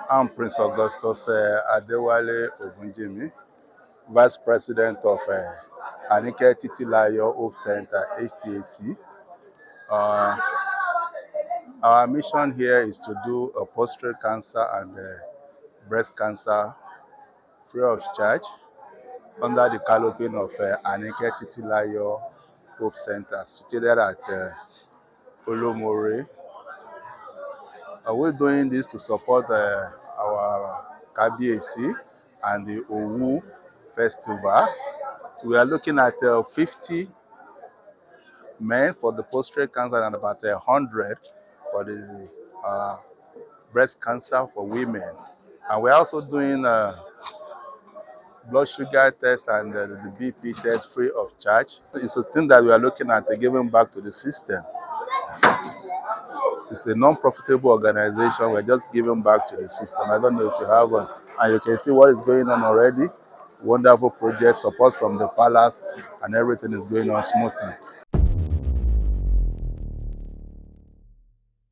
I'm Prince Augustus Adewale Ogunjimi, Vice President of Anike Titilayo Hope Center, HTAC. Uh, our mission here is to do a prostate cancer and breast cancer free of charge under the colourful of Anike Titilayo Hope Center, situated at Olomore. We're doing this to support our KBAC and the OWU Festival. So we are looking at 50 men for the prostate cancer and about 100 for the breast cancer for women. And we're also doing blood sugar test and the BP test free of charge. It's a thing that we are looking at giving back to the system. It's a non-profitable organization. We're just giving back to the system. I don't know if you have one. And you can see what is going on already. Wonderful project, support from the palace, and everything is going on smoothly.